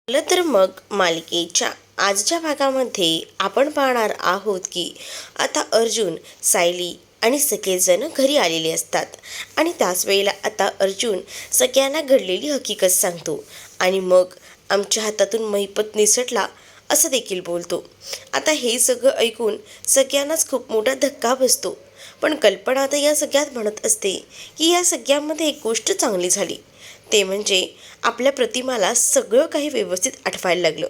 चला तर मग मालिकेच्या आजच्या भागामध्ये आपण पाहणार आहोत की आता अर्जुन, सायली आणि सगळेजण घरी आलेले असतात आणि त्याच वेळेला आता अर्जुन सगळ्यांना घडलेली हकीकत सांगतो आणि मग आमच्या हातातून महिपत निसटला असं देखील बोलतो. आता हे सगळं ऐकून सगळ्यांनाच खूप मोठा धक्का बसतो. पण कल्पना आता या सगळ्यात म्हणत असते की या सगळ्यामध्ये एक गोष्ट चांगली झाली, ते म्हणजे आपल्या प्रतिमाला सगळं काही व्यवस्थित आठवायला लागलं.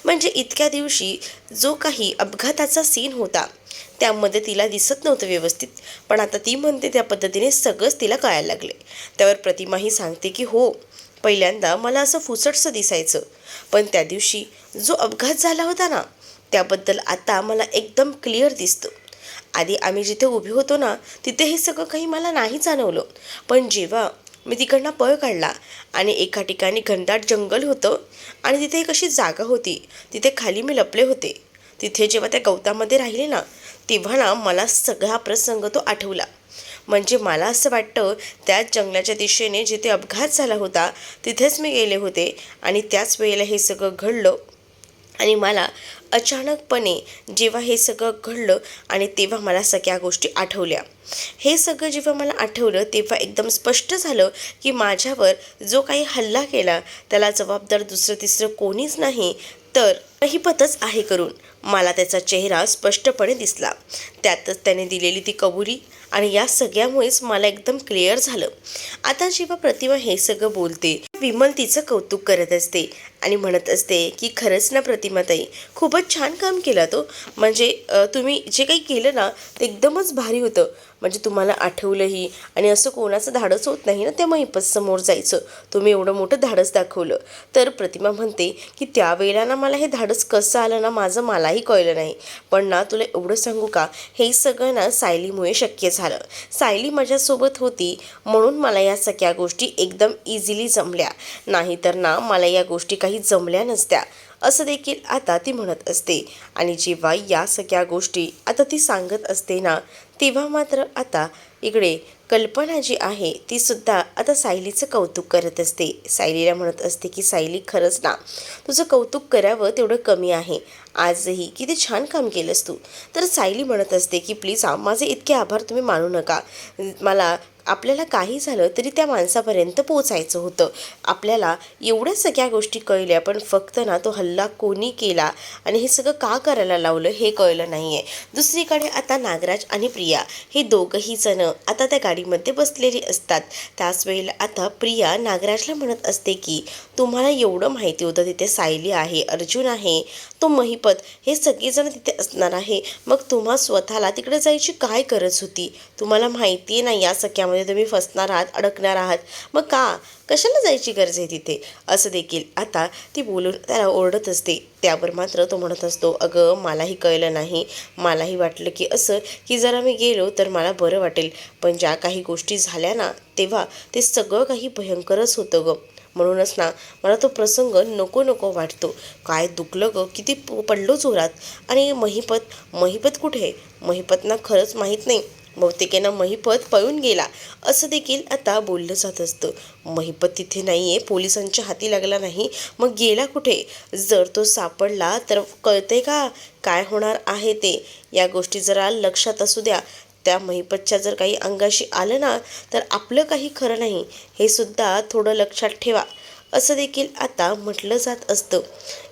म्हणजे इतक्या दिवशी जो काही अपघाताचा सीन होता त्यामध्ये तिला दिसत नव्हतं व्यवस्थित, पण आता ती म्हणते त्या पद्धतीने सगळंच तिला कळायला लागले. त्यावर प्रतिमाही सांगते की हो, पहिल्यांदा मला असं फुसटसं दिसायचं, पण त्या दिवशी जो अपघात झाला होता ना त्याबद्दल आता मला एकदम क्लिअर दिसतं. आधी आम्ही जिथे उभे होतो ना तिथे हे सगळं काही मला नाही जाणवलं, पण जेव्हा मी तिकडनं पळ काढला आणि एका ठिकाणी घनदाट जंगल होतं आणि तिथे एक अशी जागा होती, तिथे खाली मी लपले होते, तिथे जेव्हा त्या गवतामध्ये राहिले ना तेव्हा ना मला सगळा प्रसंग तो आठवला. म्हणजे मला असं वाटतं त्याच जंगलाच्या दिशेने जिथे अपघात झाला होता तिथेच मी गेले होते आणि त्याच वेळेला हे सगळं घडलं. आणि मला अचानकपणे जेव्हा हे सगळं घडलं आणि तेव्हा मला सगळ्या गोष्टी आठवल्या. हे सगळं जेव्हा मला आठवलं तेव्हा एकदम स्पष्ट झालं की माझ्यावर जो काही हल्ला केला त्याला जबाबदार दुसरं तिसरं कोणीच नाही, तर महिपतच आहे करून. मला त्याचा चेहरा स्पष्टपणे दिसला, त्यातच त्याने दिलेली ती कबुली आणि या सगळ्यामुळेच मला एकदम क्लिअर झालं. आता जेव्हा प्रतिमा हे सगळं बोलते विमल तिचं कौतुक करत असते आणि म्हणत असते की खरंच ना प्रतिमाताई, खूपच छान काम केलं तो. म्हणजे तुम्ही जे काही केलं ना ते एकदमच भारी होतं. म्हणजे तुम्हाला आठवलंही आणि असं कोणाचं धाडस होत नाही ना त्या महिपत समोर जायचं, तुम्ही एवढं मोठं धाडस दाखवलं. तर प्रतिमा म्हणते की त्यावेळेला ना मला हे धाडस कसं आलं ना माझं मलाही कळलं नाही, पण ना तुला एवढं सांगू का, हे सगळं ना सायलीमुळे शक्य झालं. सायली माझ्यासोबत होती म्हणून मला या सगळ्या गोष्टी एकदम इझिली जमल्या, नाहीतर ना मला या गोष्टी काही जमल्या नसत्या असं देखील आता ती म्हणत असते. आणि जेव्हा या सगळ्या गोष्टी आता ती सांगत असते ना तेव्हा मात्र आता इकडे कल्पना जी आहे ती सुद्धा आता सायलीचं कौतुक करत असते. सायलीला म्हणत असते की सायली, खरंच ना तुझं कौतुक करावं तेवढं कमी आहे, आजही किती छान काम केलंस तू. तर सायली म्हणत असते की प्लीज माझे इतके आभार तुम्ही मानू नका. मला आपल्याला काही झालं तरी त्या माणसापर्यंत पोचायचं होतं, आपल्याला एवढ्या सगळ्या गोष्टी कळल्या, पण फक्त ना तो हल्ला कोणी केला आणि हे सगळं का करायला लावलं हे कळलं नाही आहे. दुसरीकडे आता नागराज आणि प्रिया हे दोघंही जण आता त्या गाडीमध्ये बसलेली असतात. त्याच वेळेला आता प्रिया नागराजला म्हणत असते की तुम्हाला एवढं माहिती होतं तिथे सायली आहे, अर्जुन आहे, तो महिपत, हे सगळेजण तिथे असणार आहे, मग तुम्हा स्वतःला तिकडे जायची काय गरज होती? तुम्हाला माहिती आहे ना या सगळ्यामध्ये तुम्ही फसणार आहात, अडकणार आहात, मग कशाला जायची गरज आहे तिथे, असं देखील आता ती बोलून त्याला ओरडत असते. त्यावर मात्र तो म्हणत असतो, अगं मलाही कळलं नाही, मलाही वाटलं की असं की जरा मी गेलो तर मला बरं वाटेल, पण ज्या काही गोष्टी झाल्या ना तेव्हा ते सगळं काही भयंकरच होतं गं, म्हणूनच ना मला तो प्रसंग नको नको वाटतो. काय दुखलं गं, किती पडलो जोरात. आणि महिपत कुठे? महिपतना खरंच माहीत नाही, बहुतेकानं महिपत पळून गेला असं देखील आता बोललं जात असतं. महिपत तिथे नाही आहे, पोलिसांच्या हाती लागला नाही, मग गेला कुठे? जर तो सापडला तर कळते का काय होणार आहे ते. या गोष्टी जरा लक्षात असू द्या. त्या महिपतच्या जर काही अंगाशी आलं ना तर आपलं काही खरं नाही, हे सुद्धा थोडं लक्षात ठेवा असं देखील आता म्हटलं जात असतं.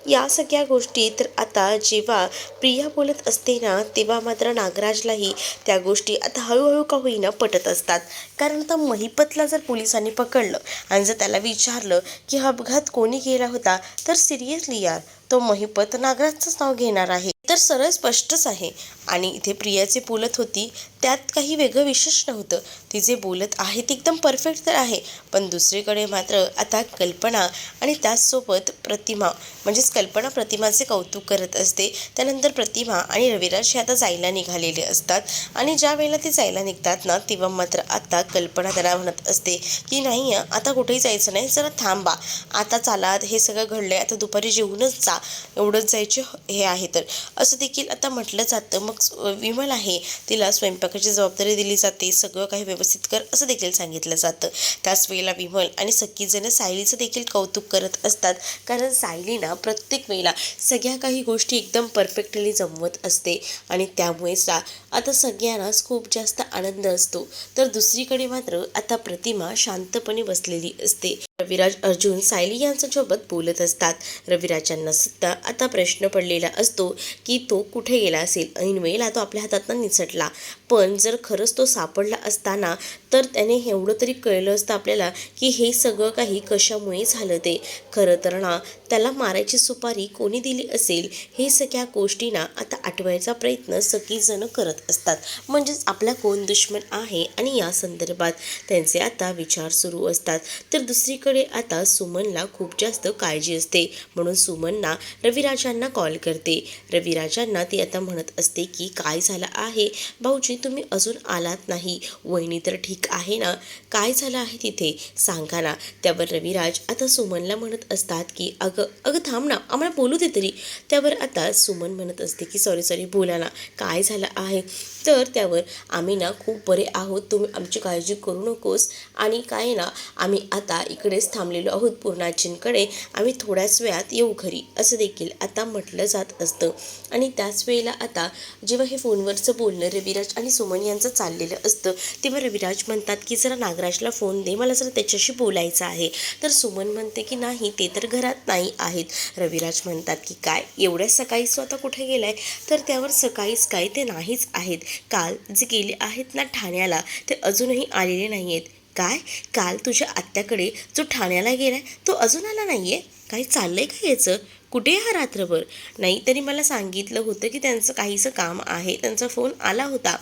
या सगळ्या गोष्टी तर आता जेव्हा प्रिया बोलत असते ना तेव्हा मात्र नागराजलाही त्या गोष्टी आता हळूहळू का होईना पटत असतात. कारण आता महिपतला जर पोलिसांनी पकडलं आणि जर त्याला विचारलं की हा अपघात कोणी केला होता, तर सिरियसली यार तो महिपत नागराजचंच नाव घेणार आहे, तर सरळ स्पष्टच आहे. आणि इथे प्रिया जे बोलत होती त्यात काही वेगळं विशेष नव्हतं, ती जे बोलत आहे ती एकदम परफेक्ट तर आहे, पण दुसरीकडे मात्र आता कल्पना आणि त्याचसोबत प्रतिमा, म्हणजेच कल्पना प्रतिमाचे कौतुक करत असते. त्यानंतर प्रतिमा आणि रविराज हे आता जायला निघालेले असतात आणि ज्या वेळेला ते जायला निघतात ना तेव्हा मात्र आता कल्पना त्याला म्हणत असते की नाही आता कुठेही जायचं नाही, जरा थांबा, आता चाला, हे सगळं घडलंय, आता दुपारी जेवूनच जा, एवढंच जायचे हे आहे तर असं देखील आता म्हटलं जातं. मग विमल आहे तिला स्वयंपाकाची जबाबदारी दिली जाते, सगळं काही व्यवस्थित कर असं देखील सांगितलं जातं. त्याच वेळेला विमल आणि सगळीजणं सायलीचं देखील कौतुक करत असतात, कारण सायली ना प्रत्येक वेळेला सगळ्या काही गोष्टी एकदम परफेक्टली जमवत असते आणि त्यामुळेच आता सगळ्यांनाच खूप जास्त आनंद असतो. तर दुसरीकडे मात्र आता प्रतिमा शांतपणे बसलेली असते. रविराज अर्जुन सायली यांच्यासोबत बोलत असतात. रविराजांना सुद्धा आता प्रश्न पडलेला असतो की तो कुठे गेला असेल. ऐन वेळेला तो आपल्या हातातनं निसटला, पण जर खरंच तो सापडला असताना तर त्याने एवढं तरी कळलं असतं आपल्याला की हे सगळं काही कशामुळे झालं ते. खरं तर ना त्याला मारायची सुपारी कोणी दिली असेल हे सगळ्या गोष्टींना आता आठवायचा प्रयत्न सगळीजणं करत असतात. म्हणजेच आपला कोण दुश्मन आहे आणि या संदर्भात त्यांचे आता विचार सुरू असतात. तर दुसरीकडे आता सुमनला खूप जास्त काळजी असते, म्हणून सुमनना रविराजांना कॉल करते. रविराजांना ती आता म्हणत असते की काय झालं आहे भाऊजी, तुम्ही अजून आलात नाही, वहिनी तर ठीक आहे ना, काय झालं आहे तिथे सांगा ना. त्यावर रविराज आता सुमनला म्हणत असतात की अगं अगं थांब ना, आम्हाला बोलू दे तरी. त्यावर आता सुमन म्हणत असते की सॉरी सॉरी, बोला ना, काय झालं आहे. तर त्यावर आम्ही ना खूप बरे आहोत, तुम्ही आमची काळजी करू नकोस, आणि काय ना आम्ही आता इकडेच थांबलेलो आहोत पूर्णाजींकडे, आम्ही थोड्याच वेळात येऊ घरी असं देखील आता म्हटलं जात असतं. आणि त्याच वेळेला आता जेव्हा हे फोनवरचं बोलणं रविराज आणि सुमन यांचं चाललेलं असतं, तेव्हा रविराज म्हणतात की जरा नागराजला फोन दे, मला जरा त्याच्याशी बोलायचं आहे. तर सुमन म्हणते की नाही, ते तर घरात नाही आहेत. रविराज म्हणतात की काय एवढ्या सकाळी स्वतः कुठे गेलाय. तर त्यावर सकाळीच काय, ते नाहीच आहेत, काल जे गेले आहेत ना ठाण्याला ते अजूनही आलेले नाही आहेत. काय, काल तुझ्या आत्याकडे जो ठाण्याला गेलाय तो अजून आला नाहीये, काही चाललंय का याचं, कुठे हा रात्रभर. नाही तरी मला सांगितलं होतं की त्यांचं काहीसं काम आहे, त्यांचा फोन आला होता,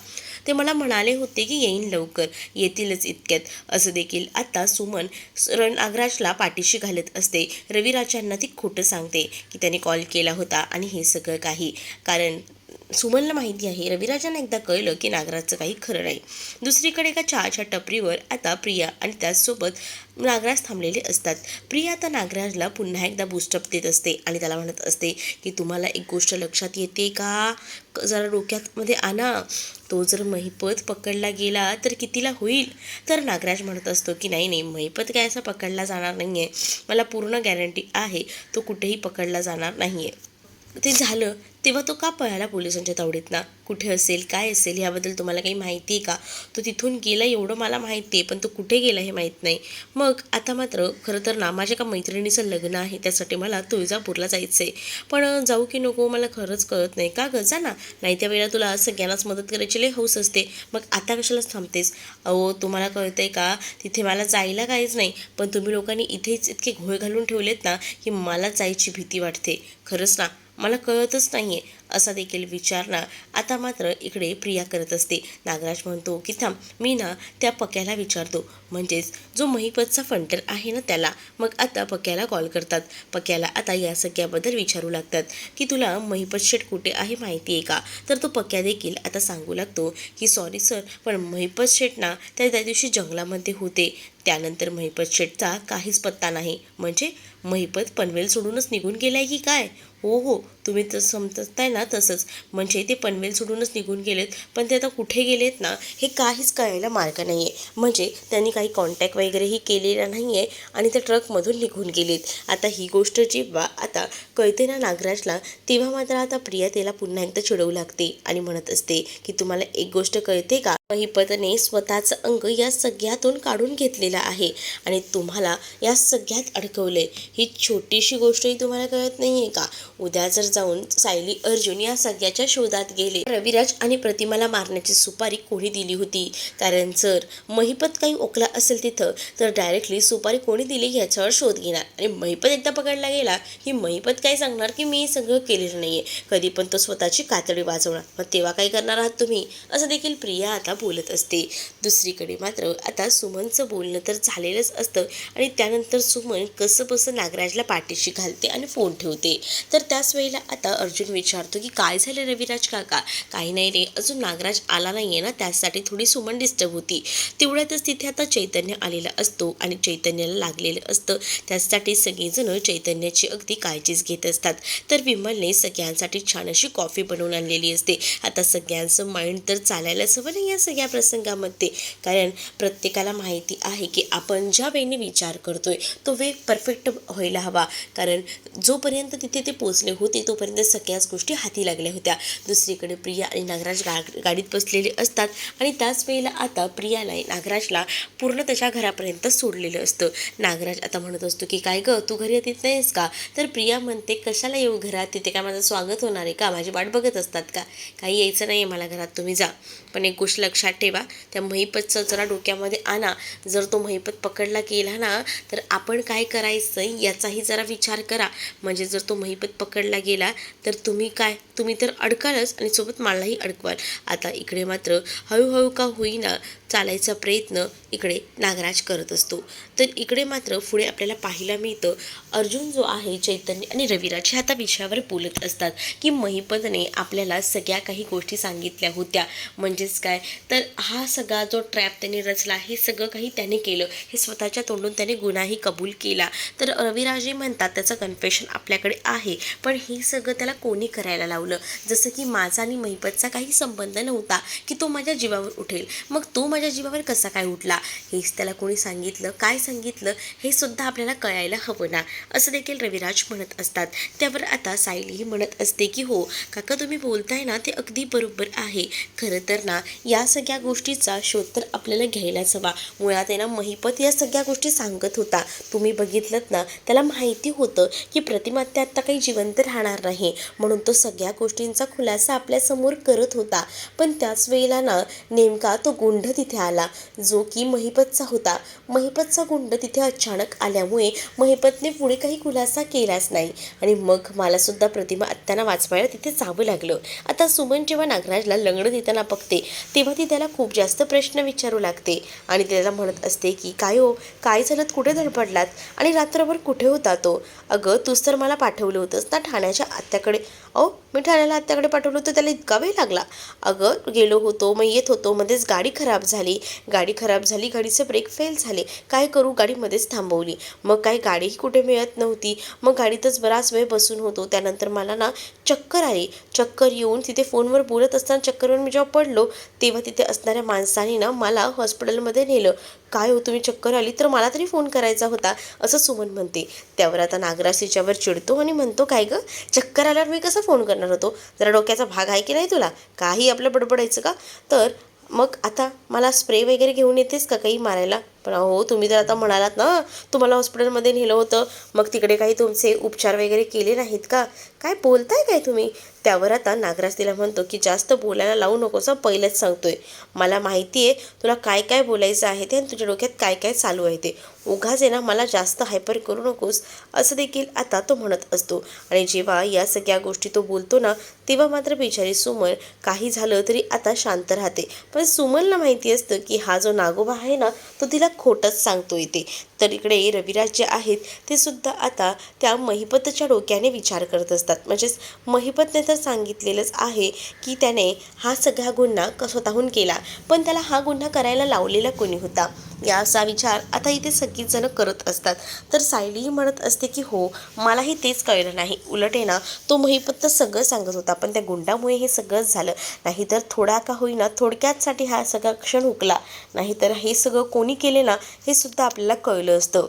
ते मला म्हणाले होते की येईन लवकर, येतीलच इतक्यात असं देखील आता सुमन नागराजला पाठीशी घालत असते. रविराजांना ती खोटं सांगते की त्याने कॉल केला होता आणि हे सगळं काही, कारण सुमनला माहिती आहे, रविराजांना एकदा कळलं की नागराजचं काही खरं नाही. दुसरीकडे एका चहाच्या टपरीवर आता प्रिया आणि त्याचसोबत नागराज थांबलेले असतात. प्रिया आता नागराजला पुन्हा एकदा बूस्टअप देत असते आणि त्याला म्हणत असते की तुम्हाला एक गोष्ट लक्षात येते का, जरा डोक्यामध्ये आणा, तो जर महिपत पकडला गेला तर कितीला होईल. तर नागराज म्हणत असतो की नाही नाही, महिपत काय असा पकडला जाणार नाही आहे, मला पूर्ण गॅरंटी आहे तो कुठेही पकडला जाणार नाही आहे. ते झालं तेव्हा तो का पळाला पोलिसांच्या तावडीत ना, कुठे असेल काय असेल याबद्दल तुम्हाला काही माहिती आहे का. तो तिथून गेला एवढं मला माहिती आहे, पण तो कुठे गेला हे माहीत नाही. मग आता मात्र खरं तर ना माझ्या एका मैत्रिणीचं लग्न आहे, त्यासाठी मला तुळजापूरला जायचं आहे, पण जाऊ की नको मला खरंच कळत नाही. का गं, जा ना, नाही त्या वेळेला तुला सगळ्यांनाच मदत करायची लय हौस असते, मग आता कशालाच थांबतेस. अहो तुम्हाला कळतंय का, तिथे मला जायला काहीच नाही, पण तुम्ही लोकांनी इथेच इतके घोळ घालून ठेवलेत ना की मला जायची भीती वाटते. खरंच ना, मला कळतच नाही आहे असा देखील विचार ना आता मात्र इकडे प्रिया करत असते. नागराज म्हणतो की थांब, मी ना त्या पक्याला विचारतो, म्हणजेच जो महिपतचा फंटर आहे ना त्याला. मग आता पक्याला कॉल करतात. पक्याला आता या सगळ्याबद्दल विचारू लागतात की तुला महिपत शेठ कुठे आहे माहिती आहे का. तर तो पक्या देखील आता सांगू लागतो की सॉरी सर, पण महिपत शेठ ना त्या दिवशी जंगलामध्ये होते, त्यानंतर महिपत शेठचा काहीच पत्ता नाही. म्हणजे महिपत पनवेल सोडूनच निघून गेलाय की काय. हो हो, तुम्ही तसं समजताय ना तसंच, म्हणजे ते पनवेल सोडूनच निघून गेलेत, पण ते आता कुठे गेलेत ना हे काहीच कळायला मार्ग नाही आहे. म्हणजे त्यांनी काही कॉन्टॅक्ट वगैरेही केलेला नाही आहे आणि त्या ट्रकमधून निघून गेलेत. आता ही गोष्ट जेव्हा आता कळते ना नागराजला, तेव्हा मात्र आता प्रिया त्याला पुन्हा एकदा चिडवू लागते आणि म्हणत असते की तुम्हाला एक गोष्ट कळते का, महिपतने स्वतःचं अंग या सगळ्यातून काढून घेतलेलं आहे आणि तुम्हाला या सगळ्यात अडकवलंय. ही छोटीशी गोष्टही तुम्हाला कळत नाही आहे का. उद्या जर जाऊन सायली अर्जुन या सगळ्याच्या शोधात गेले, रविराज आणि प्रतिमाला मारण्याची सुपारी कोणी दिली होती, कारण जर महिपत काही ओकला असेल तिथं तर डायरेक्टली सुपारी कोणी दिली ह्याच्यावर शोध घेणार, आणि महिपत एकदा पकडला गेला की महिपत काय सांगणार की मी सगळं केलेलं नाहीये, कधी पण तो स्वतःची कातडी वाजवणार. मग तेव्हा काय करणार आहात तुम्ही, असं देखील प्रिया आता बोलत असते. दुसरीकडे मात्र आता सुमनचं बोलणं तर झालेलंच असतं आणि त्यानंतर सुमन कसंबसं नागराजला पाठीशी घालते आणि फोन ठेवते. तर त्याच वेळेला आता अर्जुन विचारतो की काय झालं रविराज काका? काही नाही रे, अजून नागराज आला नाहीये ना, त्यासाठी थोडी सुमन डिस्टर्ब होती. तेवढ्यातच तिथे आता चैतन्य आलेला असतो आणि चैतन्याला लागलेलं असतं. त्यासाठी सगळेजण चैतन्याची अगदी काळजीच घेत असतात. तर विमलने सगळ्यांसाठी छान अशी कॉफी बनवून आणलेली असते. आता सगळ्यांचं माइंड तर चालायलाच हवं नाही या सगळ्या प्रसंगामध्ये, कारण प्रत्येकाला माहिती आहे की आपण ज्या वेळेने विचार करतोय तो वेळ परफेक्ट व्हायला हवा, कारण जोपर्यंत तिथे ते पोचले होते तोपर्यंत सगळ्याच गोष्टी हाती लागल्या होत्या. दुसरीकडे प्रिया आणि नागराज गाडीत बसलेले असतात आणि त्याच वेळेला आता प्रियाला नागराजला पूर्ण त्याच्या घरापर्यंत सोडलेलं असतं. नागराज आता म्हणत असतो की काय गं, तू घरी येत नाहीस का? तर प्रिया म्हणते कशाला येऊ घरात, तिथे काय माझं स्वागत होणार आहे का? माझी वाट बघत असतात का? काही यायचं नाही आहे मला घरात, तुम्ही जा. पण एक गोष्ट लक्षात ठेवा, त्या महिपतचं जरा डोक्यामध्ये आणा. जर तो महिपत पकडला गेला ना तर आपण काय करायचं याचाही जरा विचार करा. म्हणजे जर तो महिपत पकडला गेला तर तुम्ही तर अडकालच आणि सोबत मलाही अडकवाल. आता इकडे मात्र हळूहळू का होईना चालायचा प्रयत्न इकडे नागराज करत असतो. तर इकडे मात्र पुढे आपल्याला पाहायला मिळतं अर्जुन जो आहे चैतन्य आणि रविराज हे आता विषयावर बोलत असतात की महिपतने आपल्याला सगळ्या काही गोष्टी सांगितल्या होत्या. म्हणजेच काय, तर हा सगळा जो ट्रॅप त्याने रचला हे सगळं काही त्याने केलं, हे स्वतःच्या तोंडून त्याने गुन्हाही कबूल केला. तर रविराजही म्हणतात त्याचं कन्फेशन आपल्याकडे आहे, पण हे सगळं त्याला कोणी करायला लावलं? जसं की माझा आणि महिपतचा काही संबंध नव्हता की तो माझ्या जीवावर उठेल. मग तो माझ्या जीवावर कसा काय उठला हेच त्याला कोणी सांगितलं, काय सांगितलं हे सुद्धा आपल्याला कळायला हवं ना, असं देखील रविराज म्हणत असतात. त्यावर आता सायलीही म्हणत असते की हो काका, तुम्ही बोलताय ना ते अगदी बरोबर आहे. खरं तर ना या सगळ्या गोष्टीचा शोध तर आपल्याला घ्यायलाच हवा. मुळात आहे ना महिपत या सगळ्या गोष्टी सांगत होता, तुम्ही बघितलं ना, त्याला माहिती होतं की प्रतिमा त्या आत्ता काही जिवंत राहणार नाही, म्हणून तो सगळ्या गोष्टींचा खुलासा आपल्यासमोर करत होता. पण त्याच वेळेला ना नेमका तो गुंड तिथे आला जो की महिपतचा होता. महिपतचा गुंड तिथे अचानक आल्यामुळे महिपतने पुढे काही खुलासा केलाच नाही आणि मग मला सुद्धा प्रतिमा आत्यांना वाचवायला तिथे जावं लागलं. आता सुमन जेव्हा नागराजला लंगडं देताना बघते तेव्हा ती त्याला खूप जास्त प्रश्न विचारू लागते आणि त्याला म्हणत असते की काय हो, काय झालं, कुठे धडपडलात आणि रात्रभर कुठे होता तो? अगं तूच तर मला पाठवलं होतंस ना ठाण्याच्या आत्याकडे. मी ठाण्याला आत्याकडे पाठवलं होतं, त्याला इतका वेळ लागला? अगं गेलो होतो, मग येत होतो, मध्येच गाडी खराब झाली, गाडीचे ब्रेक फेल झाले, काय करू, गाडी मध्येच थांबवली. मग काही गाडीही कुठे मिळत नव्हती, मग गाडीतच बराच वेळ बसून होतो. त्यानंतर मला ना चक्कर आली, चक्कर येऊन तिथे फोनवर बोलत असताना चक्करवर मी जेव्हा पडलो तेव्हा तिथे असणाऱ्या माणसाने ना मला हॉस्पिटलमध्ये नेलं. काय हो, तुम्ही चक्कर आली तर मला तरी फोन करायचा होता, असं सुमन म्हणते. त्यावर आता नागराज तिच्यावर चिडतो आणि म्हणतो काय गं, चक्कर आल्यावर मी कसं फोन करणार होतो? जरा डोक्याचा भाग आहे की नाही तुला? काही आपलं बडबडायचं का? तर मग आता मला स्प्रे वगैरे घेऊन येतेस का काही मारायला? पण हो, तुम्ही तर आता म्हणालात ना तुम्हाला हॉस्पिटलमध्ये नेलं होतं, मग तिकडे काही तुमचे उपचार वगैरे केले नाहीत का? काय बोलताय काय तुम्ही? त्यावर आता नागराज तिला म्हणतो की जास्त बोलायला लावू नकोस, पहिलेच सांगतोय. मला माहिती आहे तुला काय काय बोलायचं आहे ते आणि तुझ्या डोक्यात काय काय चालू आहे ते. उगाच आहे ना मला जास्त हायपर करू नकोस, असं देखील आता तो म्हणत असतो. आणि जेव्हा या सगळ्या गोष्टी तो बोलतो ना तेव्हा मात्र बिचारी सुमन काही झालं तरी आता शांत राहते. पण सुमनला माहिती असतं की हा जो नागोबा आहे ना तो तिला खोटंच सांगतो येते. तर इकडे रविराज जे आहेत ते सुद्धा आता त्या महिपतच्या डोक्याने विचार करत असतात. म्हणजेच महिपतने तर सांगितलेलंच आहे की त्याने हा सगळा गुन्हा स्वतःहून केला, पण त्याला हा गुन्हा करायला लावलेला कोणी होता या असा विचार आता इथे सगळीच जण करत असतात. तर सायलीही म्हणत असते की हो मलाही तेच कळलं नाही, उलट आहे ना तो महिपत तर सगळं सांगत होता, पण त्या गुंडामुळे हे सगळंच झालं. नाहीतर थोडा का होईना थोडक्यातसाठी हा सगळा क्षण हुकला, नाहीतर हे सगळं कोणी केले ना हे सुद्धा आपल्याला कळलं असतं,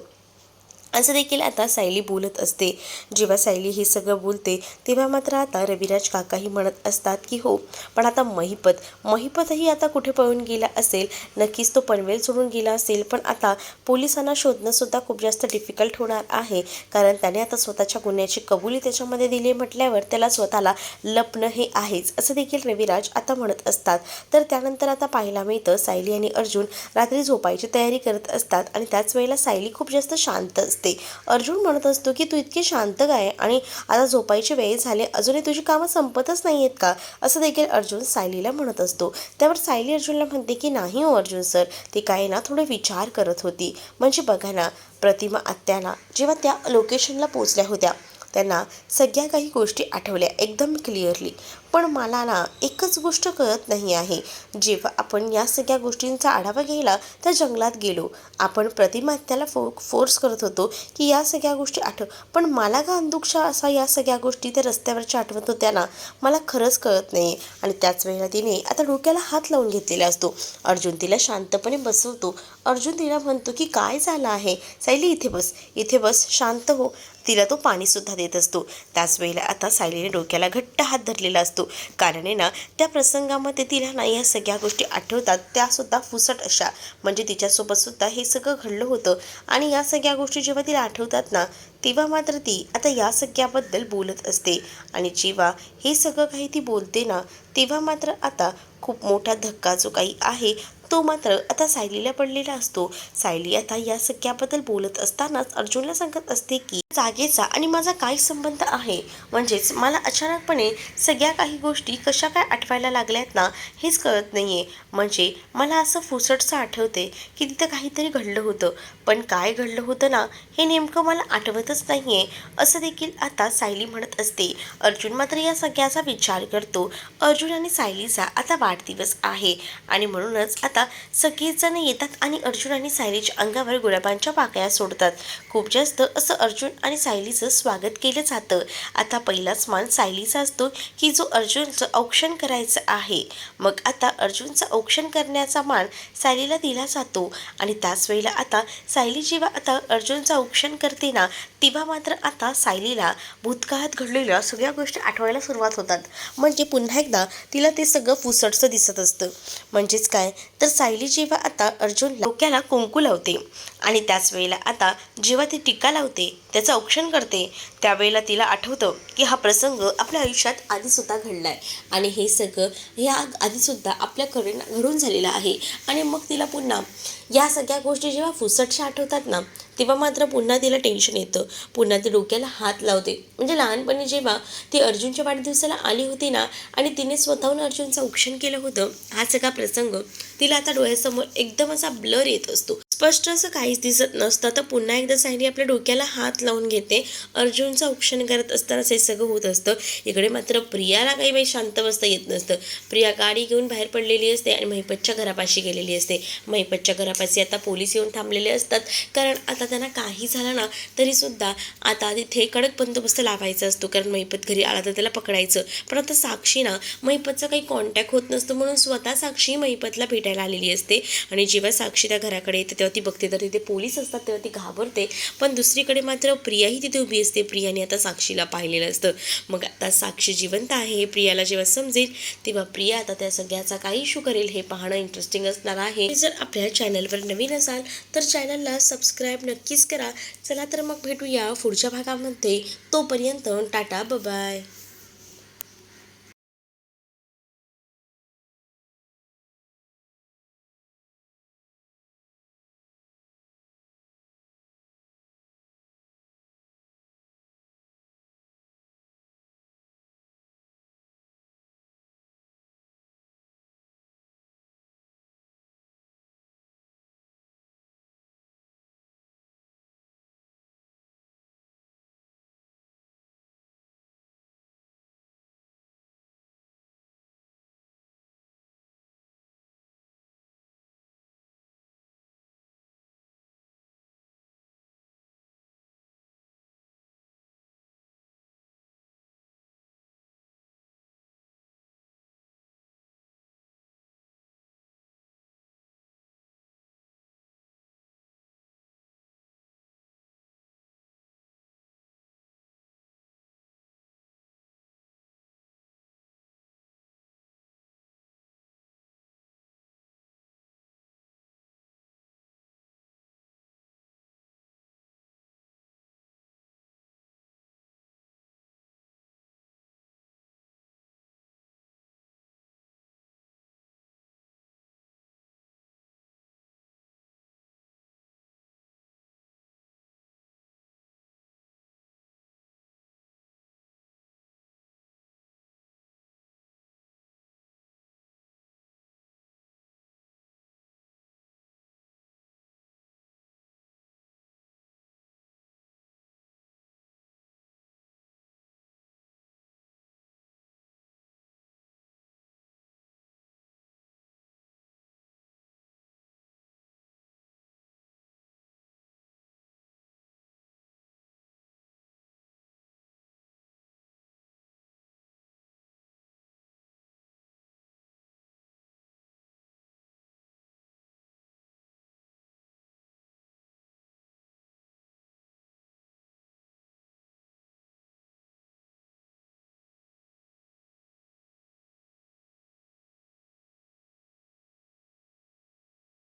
असं देखील आता सायली बोलत असते. जेव्हा सायली हे सगळं बोलते तेव्हा मात्र आता रविराज काकाही म्हणत असतात की हो पण आता महिपतही आता कुठे पळून गेला असेल, नक्कीच तो पनवेल सोडून गेला असेल, पण आता पोलिसांना शोधणंसुद्धा खूप जास्त डिफिकल्ट होणार आहे, कारण त्याने आता स्वतःच्या गुन्ह्याची कबुली त्याच्यामध्ये दिली म्हटल्यावर त्याला स्वतःला लपणं हे आहेच, असं देखील रविराज आता म्हणत असतात. तर त्यानंतर आता पाहायला मिळतं सायली आणि अर्जुन रात्री झोपायची तयारी करत असतात आणि त्याच वेळेला सायली खूप जास्त शांत असते. असते. अर्जुन म्हणत असतो की तू इतकी शांत काय आणि आता झोपायची वेळ झाली, अजूनही तुझी कामं संपतच नाही आहेत का, असं देखील अर्जुन सायलीला म्हणत असतो. त्यावर सायली अर्जुनला म्हणते की नाही हो अर्जुन सर, ती काय ना थोडे विचार करत होती. म्हणजे बघा ना, प्रतिमा आत्याला जेव्हा त्या लोकेशनला पोचल्या होत्या त्यांना सगळ्या काही गोष्टी आठवल्या एकदम क्लिअरली. पण मला ना एकच गोष्ट कळत नाही आहे, जेव्हा आपण या सगळ्या गोष्टींचा आढावा घ्यायला त्या जंगलात गेलो, आपण प्रतिमा त्याला फोर्स करत होतो की या सगळ्या गोष्टी आठव, पण मला का अंधुकशा असा या सगळ्या गोष्टी त्या रस्त्यावरच्या आठवत होत्या ना, मला खरंच कळत नाही. आणि त्याच वेळेला तिने आता डोक्याला हात लावून घेतलेला असतो. अर्जुन तिला शांतपणे बसवतो. अर्जुन तिला म्हणतो की काय झालं आहे सायली, इथे बस शांत हो. तिला तो पाणीसुद्धा देत असतो. त्याच वेळेला आता सायलीने डोक्याला घट्ट हात धरलेला असतो, कारण आहे ना त्या प्रसंगामध्ये तिला ना या सगळ्या गोष्टी आठवतात, त्यासुद्धा फुसट अशा. म्हणजे तिच्यासोबतसुद्धा हे सगळं घडलं होतं आणि या सगळ्या गोष्टी जेव्हा तिला आठवतात ना, तेव्हा मात्र ती आता या सगळ्याबद्दल बोलत असते. आणि जेव्हा हे सगळं काही ती बोलते ना, तेव्हा मात्र आता खूप मोठा धक्का जो काही आहे तो मात्र आता सायलीला पडलेला असतो. सायली आता या सगळ्याबद्दल बोलत असतानाच अर्जुनला सांगत असते की जागेचा आणि माझा काय संबंध आहे, म्हणजेच मला अचानकपणे सगळ्या काही गोष्टी कशा काय आठवायला लागल्यात ना हेच कळत नाहीये. म्हणजे मला असं फुसटसं आठवते की तिथं काहीतरी घडलं होतं, पण काय घडलं होतं ना हे नेमकं मला आठवतच नाहीये, असं देखील आता सायली म्हणत असते. अर्जुन मात्र या सगळ्याचा विचार करतो. अर्जुन आणि सायलीचा आता वाढदिवस आहे आणि म्हणूनच आता सगळेजण येतात आणि अर्जुन आणि सायलीच्या अंगावर गुलाबांच्या पाकळ्या सोडतात. खूप जास्त असं अर्जुन आणि सायलीचं स्वागत केलं जातं. आता पहिलाच मान सायलीचा असतो की जो अर्जुनचं औक्षण करायचं आहे. मग आता अर्जुनचं औक्षण करण्याचा मान सायलीला दिला जातो. आणि त्याच वेळेला आता सायली जेव्हा आता अर्जुनचं औक्षण करते ना, तेव्हा मात्र आता सायलीला भूतकाळात घडलेल्या सगळ्या गोष्टी आठवायला सुरुवात होतात. म्हणजे पुन्हा एकदा तिला ते सगळं फुसटचं दिसत असतं. म्हणजेच काय तर सायली जेव्हा आता अर्जुनला डोक्याला कुंकू लावते आणि त्याच वेळेला आता जेव्हा ती टीका लावते, त्याचं औक्षण करते, त्यावेळेला तिला आठवतं की हा प्रसंग आपल्या आयुष्यात आधीसुद्धा घडला आहे आणि हे सगळं ह्या आधीसुद्धा आपल्याकडे घडून झालेलं आहे. आणि मग तिला पुन्हा या सगळ्या गोष्टी जेव्हा फुसटशा आठवतात ना, तेव्हा मात्र पुन्हा तिला टेन्शन येतं. पुन्हा ती डोक्याला हात लावते. म्हणजे लहानपणी जेव्हा ती अर्जुनच्या वाढदिवसाला आली होती ना आणि तिने स्वतःहून अर्जुनचं औक्षण केलं होतं, हा सगळा प्रसंग तिला आता डोळ्यासमोर एकदम असा ब्लर येत असतो. स्पष्ट असं काहीच दिसत नसतं. तर पुन्हा एकदा सायली आपल्या डोक्याला हात लावून घेते. अर्जुनचं औक्षण करत असतानाच हे सगळं होत असतं. इकडे मात्र प्रियाला काही बाई शांत बसता येत नसतं. प्रिया गाडी घेऊन बाहेर पडलेली असते आणि महिपतच्या घरापाशी गेलेली असते. महिपतच्या घरापाशी आता पोलीस येऊन थांबलेले असतात, कारण आता त्यांना काही झालं ना तरीसुद्धा आता तिथे कडक बंदोबस्त लावायचा असतो, कारण महिपत घरी आला तर त्याला पकडायचं. पण आता साक्षी ना महिपतचा काही कॉन्टॅक्ट होत नसतो, म्हणून स्वतः साक्षी महिपतला भेटायला आलेली असते. आणि जेव्हा साक्षी त्या घराकडे येते तेव्हा ती बघते तर तिथे पोलीस असतात, तेव्हा ती घाबरते. पण दुसरीकडे मात्र प्रियाही तिथे उभी असते. प्रियाने आता साक्षीला पाहिलेलं असतं. मग आता साक्षी जिवंत आहे हे प्रियाला जेव्हा समजेल, तेव्हा प्रिया आता त्या सगळ्याचा काही इशू करेल. हे पाहणं इंटरेस्टिंग असणार आहे. जर आपल्या चॅनलवर नवीन असाल तर चॅनलला सबस्क्राईब नक्कीच करा. चला तर मग भेटूया पुढच्या भागामध्ये. तोपर्यंत टाटा बाय.